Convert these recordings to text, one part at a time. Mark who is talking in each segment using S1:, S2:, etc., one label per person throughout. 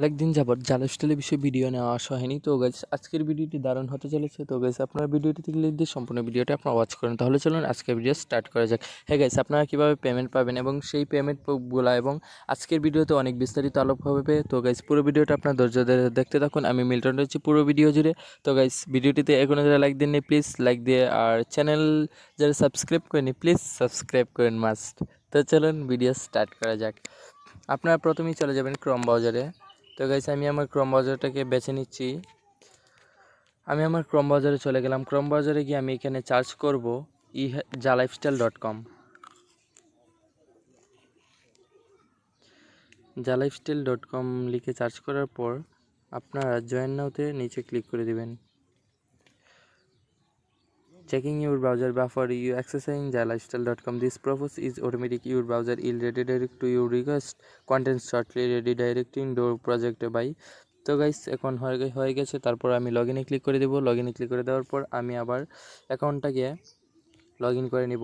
S1: অনেকদিন যাবৎ জালাইফস্টাইলের বিষয়ে ভিডিও নেওয়া আসা হয়নি। তো গাইস আজকের ভিডিওটি দারুণ হতে চলেছে। তো গাইস আপনারা ভিডিওটিতে ক্লিক দিয়ে সম্পূর্ণ ভিডিওটা আপনারা ওয়াচ করেন। তাহলে চলুন আজকের ভিডিও স্টার্ট করা যাক। হ্যাঁ গাইস, আপনারা কীভাবে পেমেন্ট পাবেন এবং সেই পেমেন্টগুলো এবং আজকের ভিডিওতে অনেক বিস্তারিত আলোক হবে। তো গাইস পুরো ভিডিওটা আপনার ধৈর্য ধরে দেখতে থাকুন। আমি মিল্টন রয়েছি পুরো ভিডিও জুড়ে। তো গাইস ভিডিওটিতে এখনও যারা লাইক দেননি প্লিজ লাইক দিয়ে, আর চ্যানেল যারা সাবস্ক্রাইব করেনি প্লিজ সাবস্ক্রাইব করেন মাস্ট। তো চলুন ভিডিও স্টার্ট করা যাক। আপনারা প্রথমেই চলে যাবেন ক্রোম ব্রাউজারে। তো গাইস আমি আমার ক্রোম ব্রাউজারটাকে বেছে নিচ্ছি। আমি আমার ক্রোম ব্রাউজারে চলে গেলাম। ক্রোম ব্রাউজারে গিয়ে আমি এখানে সার্চ করব jaalifestyle.com। jaalifestyle.com লিখে সার্চ করার পর আপনারা জয়েন নাওতে নিচে ক্লিক করে দিবেন। Checking your browser before you accessing jaalifestyle.com. This process is automatic. Your browser will redirect to your request content shortly. Redirecting your project by তো গাইস এখন হয়ে গেছে। তারপর আমি লগ ইনে ক্লিক করে দেবো। লগ ইনে ক্লিক করে দেওয়ার পর আমি আবার অ্যাকাউন্টটাকে লগ ইন করে নিব।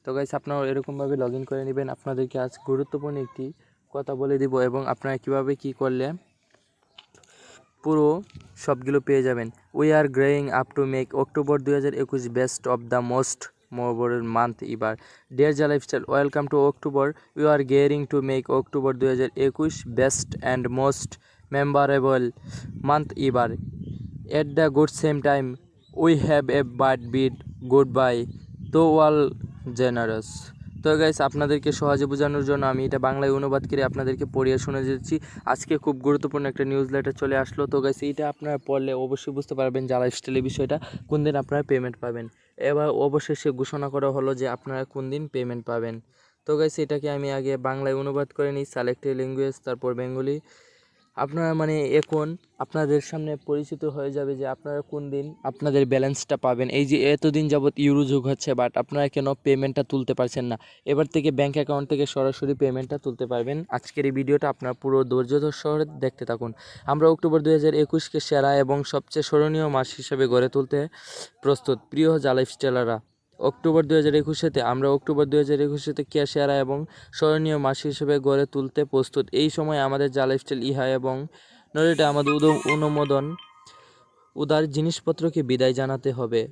S1: তো গাইস আপনারা এরকমভাবে লগ ইন করে নেবেন। আপনাদেরকে আজ গুরুত্বপূর্ণ একটি কথা বলে দিব এবং আপনারা কীভাবে কী করলে পুরো সবগুলো পেয়ে যাবেন। We are growing up to make October 2021 best of the most mobile month এবার। ডিয়ার জালাইফস্টাইল, welcome to October. We are gearing to make October 2021 best and most memorable month এবার। At the good same time we have a bad bit good bye to all generous. তো guys আপনাদেরকে সহজে বোঝানোর জন্য আমি এটা বাংলায় অনুবাদ করে আপনাদেরকে পড়িয়ে শুনে যাচ্ছি। আজকে খুব গুরুত্বপূর্ণ একটা নিউজ লেটার চলে আসলো। তো গাইস এইটা আপনারা পড়লে অবশ্যই বুঝতে পারবেন জালাইফস্টাইলের বিষয়টা, কোন দিন আপনারা পেমেন্ট পাবেন। এবার অবশেষে ঘোষণা করা হলো যে আপনারা কোন দিন পেমেন্ট পাবেন। তো গাইস এটাকে আমি আগে বাংলায় অনুবাদ করে নিই, সিলেক্ট ল্যাঙ্গুয়েজ, তারপর বেঙ্গলি। আপনারা এখন আপনাদের সামনে পরিচিত হয়ে যাবে যে আপনারা কোন দিন আপনাদের ব্যালেন্সটা পাবেন। এই যে এতদিন যাবৎ ইউরো যুগ হচ্ছে, বাট আপনারা কেন পেমেন্টটা তুলতে পারছেন না। এবার থেকে ব্যাঙ্ক অ্যাকাউন্ট থেকে সরাসরি পেমেন্টটা তুলতে পারবেন। আজকের এই ভিডিওটা আপনারা পুরো ধৈর্য সহ দেখতে থাকুন। আমরা অক্টোবর 2021কে সেরা এবং সবচেয়ে স্মরণীয় মাস হিসেবে গড়ে তুলতে প্রস্তুত। প্রিয় জালাইফস্টাইলাররা, অক্টোবর 2021-তে আমরা অক্টোবর 2021-তে সেরা এবং স্মরণীয় মাস হিসেবে গড়ে তুলতে প্রস্তুত। এই সময় আমাদের জালাইফস্টাইল ইহা এবং নরেটে আমাদের অনুমোদন উদার জিনিসপত্রকে বিদায় জানাতে হবে।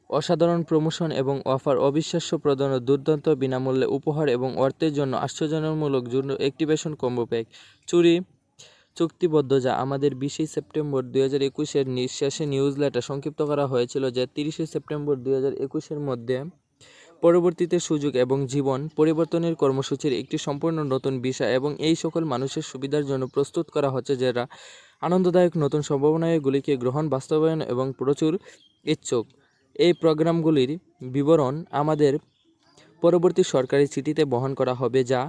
S1: অসাধারণ প্রমোশন এবং অফার, অবিশ্বাস্য প্রদান, দুর্দান্ত বিনামূল্যে উপহার এবং অর্থের জন্য আশ্চর্যজনকমূলক জন্য অ্যাক্টিভেশন কম্বো প্যাক চুক্তিবদ্ধ, যা আমাদের 20 সেপ্টেম্বর 2021-এর শেষে নিউজ লেটার সংক্ষিপ্ত করা হয়েছিল, যে 30 সেপ্টেম্বর 2021-এর মধ্যে পরবর্তীতে সুযোগ এবং জীবন পরিবর্তনের কর্মসূচির একটি সম্পূর্ণ নতুন বিষয় এবং এই সকল মানুষের সুবিধার জন্য প্রস্তুত করা হচ্ছে যারা আনন্দদায়ক নতুন সম্ভাবনাগুলিকে গ্রহণ, বাস্তবায়ন এবং প্রচুর ইচ্ছুক। এই প্রোগ্রামগুলির বিবরণ আমাদের পরবর্তী সরকারি চিঠিতে বহন করা হবে, যা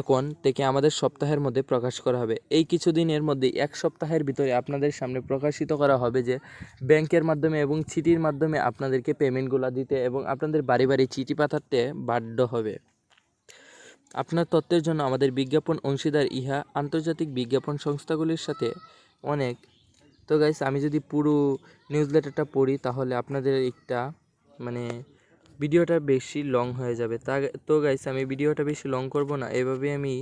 S1: এখন থেকে আমাদের সপ্তাহের মধ্যে প্রকাশ করা হবে। এই কিছুদিনের মধ্যে এক সপ্তাহের ভিতরে আপনাদের সামনে প্রকাশিত করা হবে যে ব্যাংকের মাধ্যমে এবং চিঠির মাধ্যমে আপনাদেরকে পেমেন্টগুলো দিতে এবং আপনাদের বাড়ি বাড়ি চিঠি পাঠাতে বাধ্য হবে। আপনার তথ্যের জন্য আমাদের বিজ্ঞাপন অংশীদার ইহা আন্তর্জাতিক বিজ্ঞাপন সংস্থাগুলির সাথে অনেক। তো গাইস আমি যদি পুরো নিউজ লেটারটা পড়ি তাহলে আপনাদের একটা ভিডিওটা বেশি লং হয়ে যাবে। তো গাইস আমি ভিডিওটা বেশি লং করব না, এভাবে আমি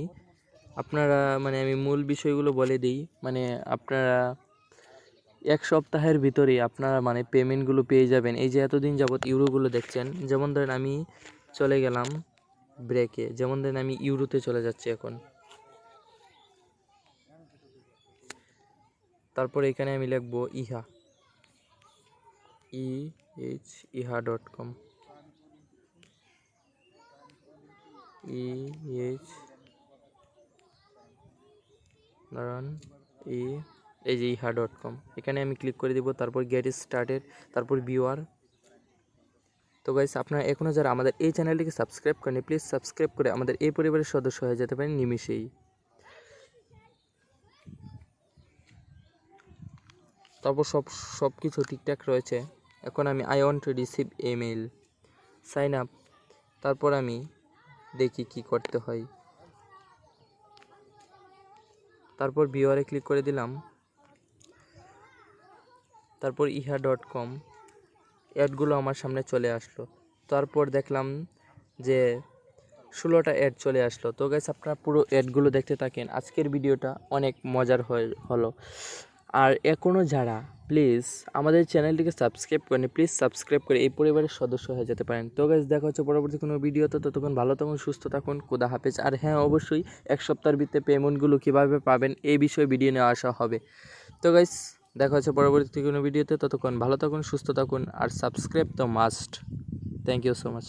S1: আপনারা আমি মূল বিষয়গুলো বলে দিই। আপনারা এক সপ্তাহের ভিতরেই আপনারা পেমেন্টগুলো পেয়ে যাবেন। এই যে এতদিন যাবৎ ইউরোগুলো দেখছেন, যেমন ধরেন আমি চলে গেলাম ব্রেকে, যেমন ধরেন আমি ইউরোতে চলে যাচ্ছি এখন। তারপর এখানে আমি লিখবো ইহা.com এই যে ইহা.com, এখানে আমি ক্লিক করে দিব। তারপর গেট স্টার্টেড, তারপর ভিউয়ার। তো গাইস আপনারা এখনও যারা আমাদের এই চ্যানেলটিকে সাবস্ক্রাইব করেনি প্লিজ সাবস্ক্রাইব করে আমাদের এই পরিবারের সদস্য হয়ে যেতে পারেন নিমিষেই। তারপর সব কিছু ঠিকঠাক রয়েছে। এখন আমি I want to receive email sign up, তারপর আমি দেখি কি করতে হয়। তারপর ভিউয়ারে ক্লিক করে দিলাম। তারপর ইহা.com অ্যাডগুলো আমার সামনে চলে আসলো। তারপর দেখলাম যে 16টা অ্যাড চলে আসলো। তো গাইস আপনারা পুরো অ্যাডগুলো দেখতে থাকেন। আজকের ভিডিওটা অনেক মজার হলো। আর এখনও যারা প্লিজ আমাদের চ্যানেলটিকে সাবস্ক্রাইব করেন, প্লিজ সাবস্ক্রাইব করে এই পরিবারের সদস্য হয়ে যেতে পারেন। তো গাইস দেখা হচ্ছে পরবর্তী কোনো ভিডিওতে, ততক্ষণ ভালো থাকুন, সুস্থ থাকুন, খোদা হাফেজ। আর হ্যাঁ, অবশ্যই এক সপ্তাহের ভিতরে পেমেন্টগুলো কীভাবে পাবেন এই বিষয়ে ভিডিও নিয়ে আসা হবে। তো গাইস দেখা হচ্ছে পরবর্তী কোনো ভিডিওতে, ততক্ষণ ভালো থাকুন, সুস্থ থাকুন, আর সাবস্ক্রাইব তো must. Thank you so much.